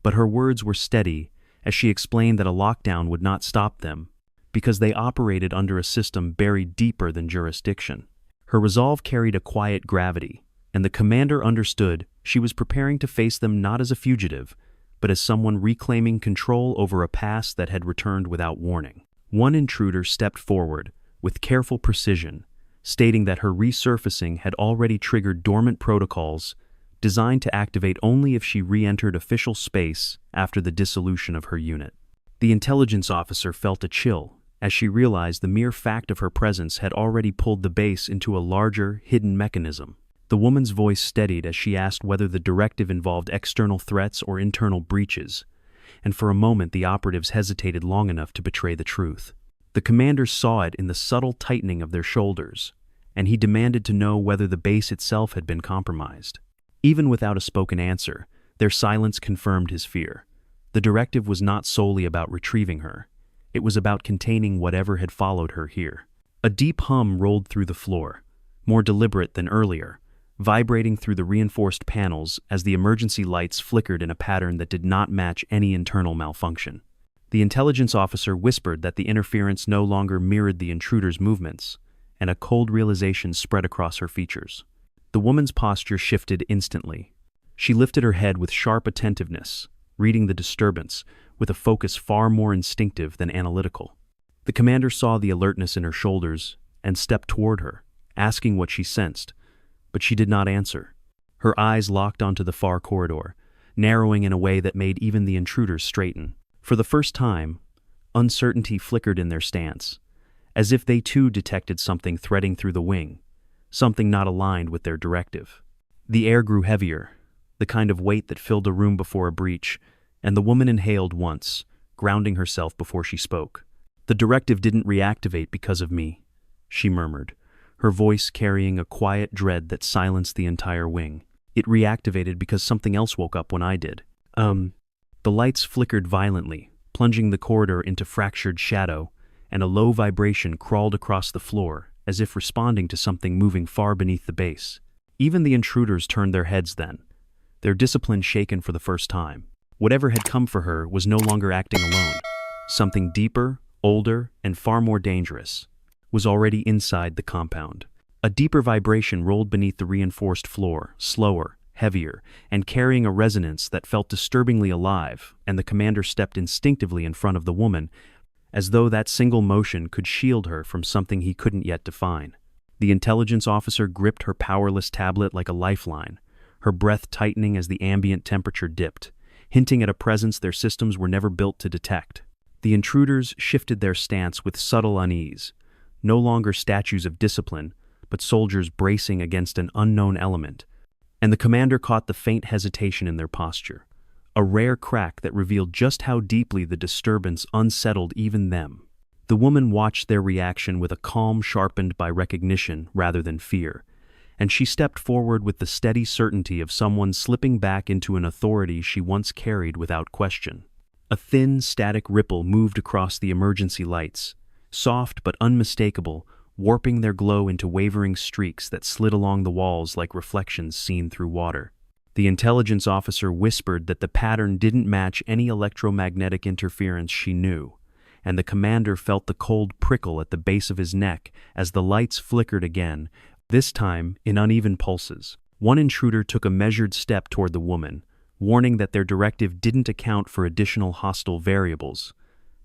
but her words were steady as she explained that a lockdown would not stop them, because they operated under a system buried deeper than jurisdiction. Her resolve carried a quiet gravity, and the commander understood she was preparing to face them not as a fugitive, but as someone reclaiming control over a past that had returned without warning. One intruder stepped forward, with careful precision, stating that her resurfacing had already triggered dormant protocols designed to activate only if she re-entered official space after the dissolution of her unit. The intelligence officer felt a chill as she realized the mere fact of her presence had already pulled the base into a larger, hidden mechanism. The woman's voice steadied as she asked whether the directive involved external threats or internal breaches, and for a moment the operatives hesitated long enough to betray the truth. The commander saw it in the subtle tightening of their shoulders, and he demanded to know whether the base itself had been compromised. Even without a spoken answer, their silence confirmed his fear. The directive was not solely about retrieving her. It was about containing whatever had followed her here. A deep hum rolled through the floor, more deliberate than earlier, vibrating through the reinforced panels as the emergency lights flickered in a pattern that did not match any internal malfunction. The intelligence officer whispered that the interference no longer mirrored the intruder's movements, and a cold realization spread across her features. The woman's posture shifted instantly. She lifted her head with sharp attentiveness, reading the disturbance with a focus far more instinctive than analytical. The commander saw the alertness in her shoulders and stepped toward her, asking what she sensed, but she did not answer. Her eyes locked onto the far corridor, narrowing in a way that made even the intruders straighten. For the first time, uncertainty flickered in their stance, as if they too detected something threading through the wing, something not aligned with their directive. The air grew heavier, the kind of weight that filled a room before a breach, and the woman inhaled once, grounding herself before she spoke. "The directive didn't reactivate because of me," she murmured, her voice carrying a quiet dread that silenced the entire wing. "It reactivated because something else woke up when I did." The lights flickered violently, plunging the corridor into fractured shadow, and a low vibration crawled across the floor, as if responding to something moving far beneath the base. Even the intruders turned their heads then, their discipline shaken for the first time. Whatever had come for her was no longer acting alone. Something deeper, older and far more dangerous, was already inside the compound. A deeper vibration rolled beneath the reinforced floor, slower, heavier, and carrying a resonance that felt disturbingly alive, and the commander stepped instinctively in front of the woman, as though that single motion could shield her from something he couldn't yet define. The intelligence officer gripped her powerless tablet like a lifeline, her breath tightening as the ambient temperature dipped, hinting at a presence their systems were never built to detect. The intruders shifted their stance with subtle unease, no longer statues of discipline, but soldiers bracing against an unknown element, and the commander caught the faint hesitation in their posture, a rare crack that revealed just how deeply the disturbance unsettled even them. The woman watched their reaction with a calm sharpened by recognition rather than fear, and she stepped forward with the steady certainty of someone slipping back into an authority she once carried without question. A thin, static ripple moved across the emergency lights, soft but unmistakable, warping their glow into wavering streaks that slid along the walls like reflections seen through water. The intelligence officer whispered that the pattern didn't match any electromagnetic interference she knew, and the commander felt the cold prickle at the base of his neck as the lights flickered again, this time in uneven pulses. One intruder took a measured step toward the woman, warning that their directive didn't account for additional hostile variables,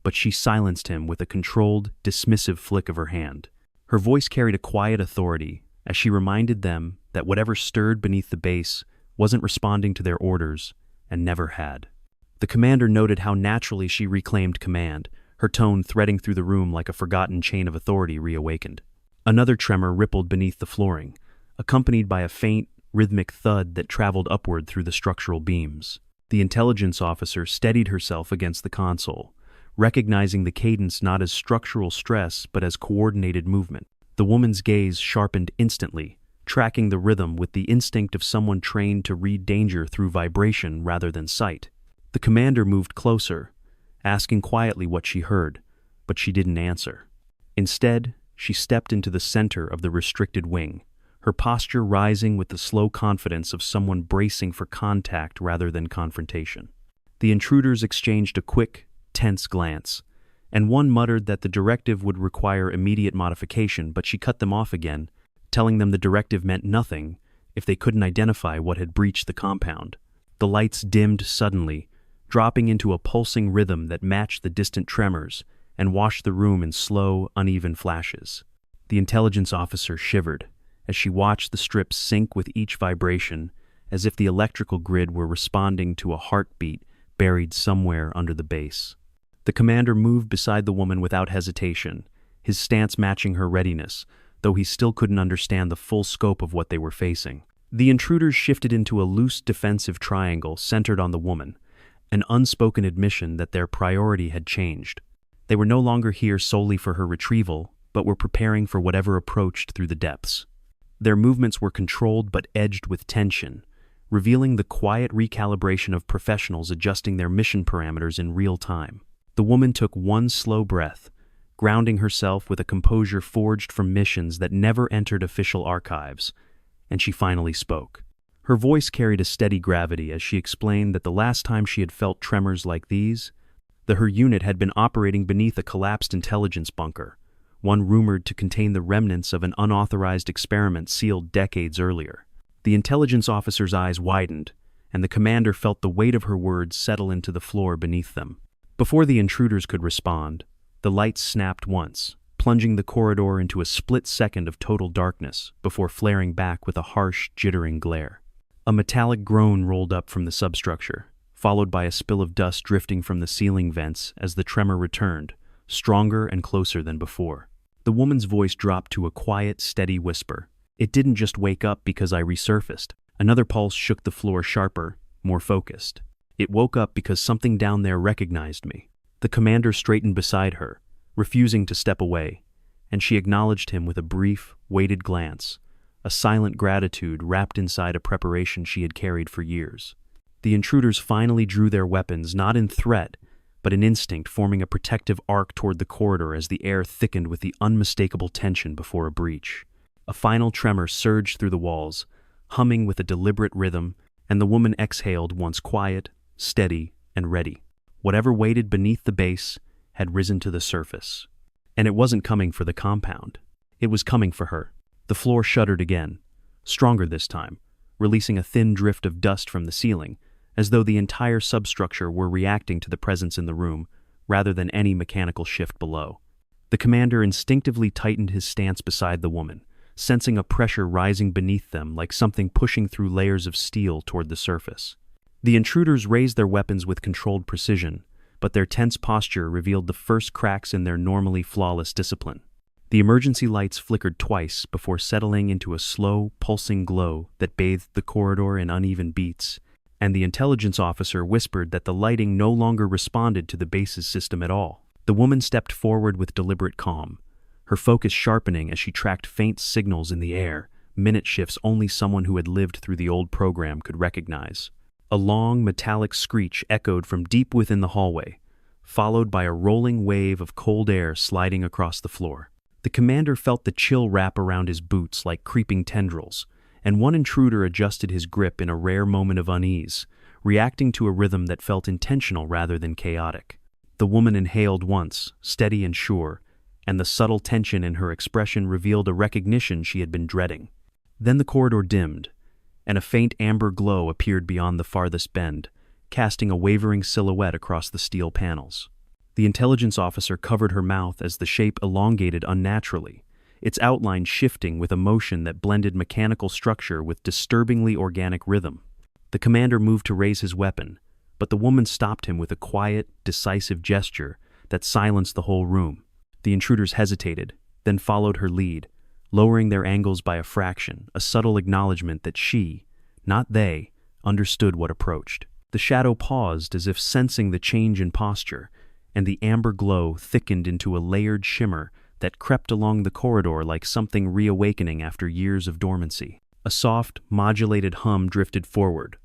but she silenced him with a controlled, dismissive flick of her hand. Her voice carried a quiet authority as she reminded them that whatever stirred beneath the base wasn't responding to their orders and never had. The commander noted how naturally she reclaimed command, her tone threading through the room like a forgotten chain of authority reawakened. Another tremor rippled beneath the flooring, accompanied by a faint, rhythmic thud that traveled upward through the structural beams. The intelligence officer steadied herself against the console, recognizing the cadence not as structural stress but as coordinated movement. The woman's gaze sharpened instantly, tracking the rhythm with the instinct of someone trained to read danger through vibration rather than sight. The commander moved closer, asking quietly what she heard, but she didn't answer. Instead, she stepped into the center of the restricted wing, her posture rising with the slow confidence of someone bracing for contact rather than confrontation. The intruders exchanged a quick, tense glance, and one muttered that the directive would require immediate modification, but she cut them off again, telling them the directive meant nothing if they couldn't identify what had breached the compound. The lights dimmed suddenly, dropping into a pulsing rhythm that matched the distant tremors and washed the room in slow, uneven flashes. The intelligence officer shivered as she watched the strips sync with each vibration, as if the electrical grid were responding to a heartbeat buried somewhere under the base. The commander moved beside the woman without hesitation, his stance matching her readiness, though he still couldn't understand the full scope of what they were facing. The intruders shifted into a loose defensive triangle centered on the woman, an unspoken admission that their priority had changed. They were no longer here solely for her retrieval, but were preparing for whatever approached through the depths. Their movements were controlled but edged with tension, revealing the quiet recalibration of professionals adjusting their mission parameters in real time. The woman took one slow breath, grounding herself with a composure forged from missions that never entered official archives, and she finally spoke. Her voice carried a steady gravity as she explained that the last time she had felt tremors like these, her unit had been operating beneath a collapsed intelligence bunker, one rumored to contain the remnants of an unauthorized experiment sealed decades earlier. The intelligence officer's eyes widened, and the commander felt the weight of her words settle into the floor beneath them. Before the intruders could respond, the lights snapped once, plunging the corridor into a split second of total darkness before flaring back with a harsh, jittering glare. A metallic groan rolled up from the substructure, followed by a spill of dust drifting from the ceiling vents as the tremor returned, stronger and closer than before. The woman's voice dropped to a quiet, steady whisper. "It didn't just wake up because I resurfaced." Another pulse shook the floor sharper, more focused. "It woke up because something down there recognized me." The commander straightened beside her, refusing to step away, and she acknowledged him with a brief, weighted glance, a silent gratitude wrapped inside a preparation she had carried for years. The intruders finally drew their weapons, not in threat, but in instinct, forming a protective arc toward the corridor as the air thickened with the unmistakable tension before a breach. A final tremor surged through the walls, humming with a deliberate rhythm, and the woman exhaled once quiet, steady, and ready. Whatever waited beneath the base, had risen to the surface. And it wasn't coming for the compound. It was coming for her. The floor shuddered again, stronger this time, releasing a thin drift of dust from the ceiling, as though the entire substructure were reacting to the presence in the room, rather than any mechanical shift below. The commander instinctively tightened his stance beside the woman, sensing a pressure rising beneath them like something pushing through layers of steel toward the surface. The intruders raised their weapons with controlled precision, but their tense posture revealed the first cracks in their normally flawless discipline. The emergency lights flickered twice before settling into a slow, pulsing glow that bathed the corridor in uneven beats, and the intelligence officer whispered that the lighting no longer responded to the base's system at all. The woman stepped forward with deliberate calm, her focus sharpening as she tracked faint signals in the air, minute shifts only someone who had lived through the old program could recognize. A long, metallic screech echoed from deep within the hallway, followed by a rolling wave of cold air sliding across the floor. The commander felt the chill wrap around his boots like creeping tendrils, and one intruder adjusted his grip in a rare moment of unease, reacting to a rhythm that felt intentional rather than chaotic. The woman inhaled once, steady and sure, and the subtle tension in her expression revealed a recognition she had been dreading. Then the corridor dimmed, and a faint amber glow appeared beyond the farthest bend, casting a wavering silhouette across the steel panels. The intelligence officer covered her mouth as the shape elongated unnaturally, its outline shifting with a motion that blended mechanical structure with disturbingly organic rhythm. The commander moved to raise his weapon, but the woman stopped him with a quiet, decisive gesture that silenced the whole room. The intruders hesitated, then followed her lead, lowering their angles by a fraction, a subtle acknowledgement that she, not they, understood what approached. The shadow paused as if sensing the change in posture, and the amber glow thickened into a layered shimmer that crept along the corridor like something reawakening after years of dormancy. A soft, modulated hum drifted forward,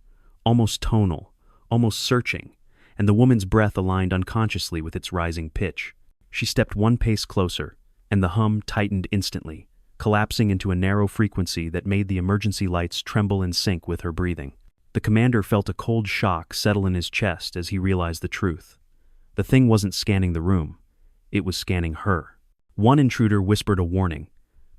almost tonal, almost searching, and the woman's breath aligned unconsciously with its rising pitch. She stepped one pace closer, and the hum tightened instantly, collapsing into a narrow frequency that made the emergency lights tremble in sync with her breathing. The commander felt a cold shock settle in his chest as he realized the truth. The thing wasn't scanning the room. It was scanning her. One intruder whispered a warning,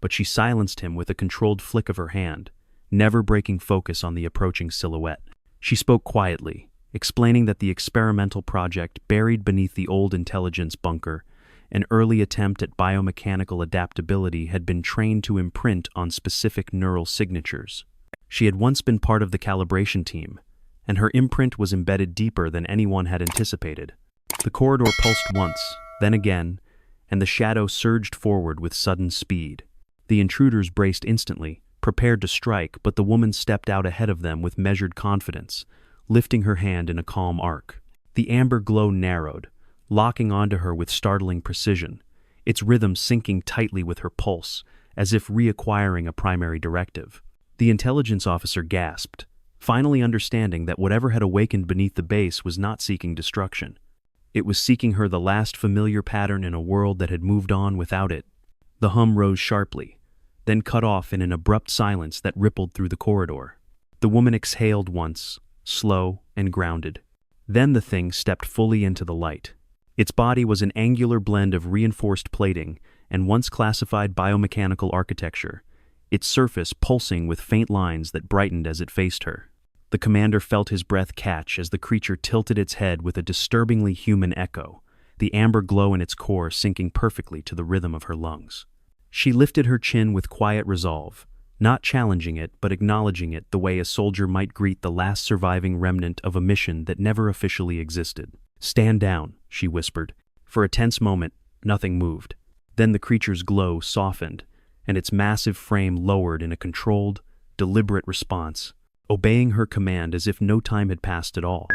but she silenced him with a controlled flick of her hand, never breaking focus on the approaching silhouette. She spoke quietly, explaining that the experimental project buried beneath the old intelligence bunker, an early attempt at biomechanical adaptability, had been trained to imprint on specific neural signatures. She had once been part of the calibration team, and her imprint was embedded deeper than anyone had anticipated. The corridor pulsed once, then again, and the shadow surged forward with sudden speed. The intruders braced instantly, prepared to strike, but the woman stepped out ahead of them with measured confidence, lifting her hand in a calm arc. The amber glow narrowed, locking onto her with startling precision, its rhythm syncing tightly with her pulse, as if reacquiring a primary directive. The intelligence officer gasped, finally understanding that whatever had awakened beneath the base was not seeking destruction. It was seeking her the last familiar pattern in a world that had moved on without it. The hum rose sharply, then cut off in an abrupt silence that rippled through the corridor. The woman exhaled once, slow and grounded. Then the thing stepped fully into the light. Its body was an angular blend of reinforced plating and once classified biomechanical architecture, its surface pulsing with faint lines that brightened as it faced her. The commander felt his breath catch as the creature tilted its head with a disturbingly human echo, the amber glow in its core syncing perfectly to the rhythm of her lungs. She lifted her chin with quiet resolve, not challenging it but acknowledging it the way a soldier might greet the last surviving remnant of a mission that never officially existed. "Stand down," she whispered. For a tense moment, nothing moved. Then the creature's glow softened, and its massive frame lowered in a controlled, deliberate response, obeying her command as if no time had passed at all.